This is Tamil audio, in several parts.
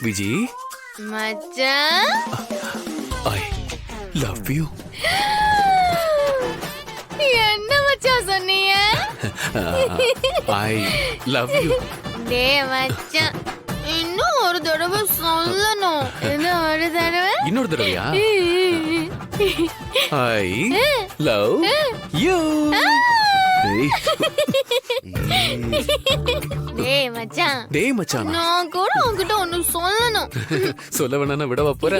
விஜி, மச்சான் ஐ லவ் யூ. என்ன மச்சான் சொன்னீங்க? I love you. டேய் மச்சான், இன்னும் ஒரு தடவை சொல்லணும். இன்னும் ஒரு தடவை. இன்னொரு தடவையா? I love you. டேய் மச்சான், டேய் மச்சானா, நான் கூட உன்கிட்ட ஒன்னு சொல்லணும். சொல்ல வேணா விடவா போற?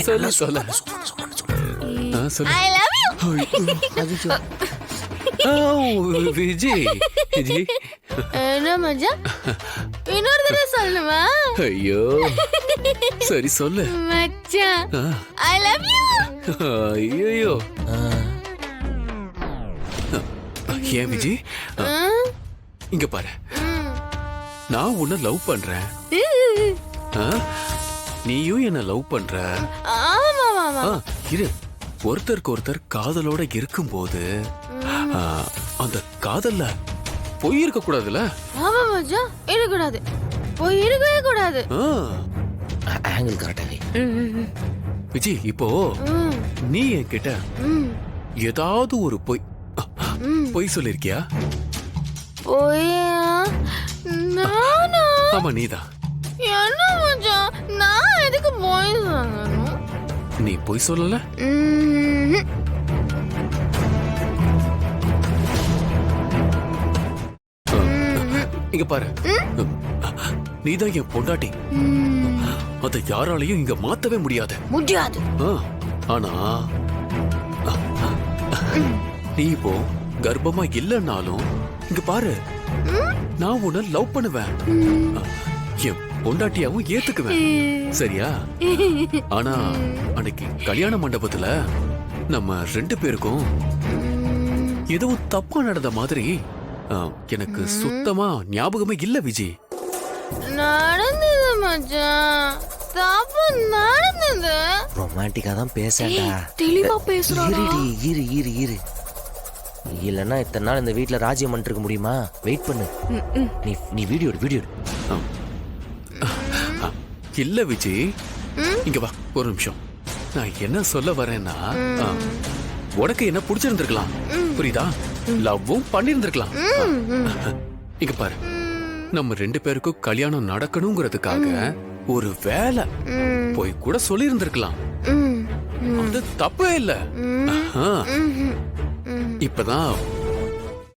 சொல்ல சொல்ல சொல்லு. I love you. Vijay Vijay, என்ன மச்சான், இன்னொரு தடவை சொல்லணுமா? ஐயோ சரி சொல்லு மச்சான், ஐ லவ் யூ. ஐயோ ஏன் விஜய், இங்க பாரு, நான் உன்னை லவ் பண்றேன், நீயும் என்ன லவ் பண்ற. ஆமா ஆமா. இரு, ஒருத்தருக்கு ஒருத்தர் காதலோட இருக்கும்போது அந்த காதல்ல பொய் இருக்க கூடாதுல. ஆமா மச்சான், இருக்கக்கூடாது, போய் இருக்கவே கூடாது. ஆங்கிள் கரெக்டாவே. விஜய், இப்போ நீ என்கிட்ட ஏதாவது ஒரு பொய் சொல்லிருக்கியா? போயா? நானா? ஆமா நீதான். என்ன மச்சான், நான் எதுக்கு போய் சொல்லணும்? நீ பொய் சொல்லல. இங்க பாரு, நீதான் என் பொண்டாட்டி, அத யாராலையும் இங்க மாத்தவே முடியாது. முடியாது. ஆனா நீ இப்போ கர்ப்பமா இல்லன்னாலும் இங்க பாரு, நான் உன்னை லவ் பண்ணுவேன், என் பொண்டாட்டியாவும் ஏத்துக்குவேன், சரியா? ஆனா அன்னைக்கு கல்யாண மண்டபத்துல நம்ம 2 பேருக்கும் எதுவும் தப்பா நடந்த மாதிரி எனக்கு சுத்தமா ஞாபகமே இல்ல விஜய். நடந்தது மச்சான், தப்பு நடந்தது. ரொமான்டிக்கா தான் பேசடா. தெளிவா பேசுறாடா. இரு இரு இரு. இல்லன்னா இத்தனை நாள் இந்த வீட்ல ராஜ்யம் பண்ணிட்டு இருக்க முடியுமா? வெயிட் பண்ணு. நீ வீடியோ எடு. இல்ல விஜய், இங்க வா ஒரு நிமிஷம். நான் என்ன சொல்ல வரேன்னா, உனக்கு என்ன பிடிச்சிருந்திருக்கலாம், புரியுதா? லவ்வும் பண்ணிருந்திருக்கலாம். இங்க பாரு, நம்ம 2 பேருக்கும் கல்யாணம் நடக்கணுங்கிறதுக்காக ஒரு வேலை போய் கூட சொல்லி இருந்திருக்கலாம். அது தப்பே இல்ல. இப்பதான்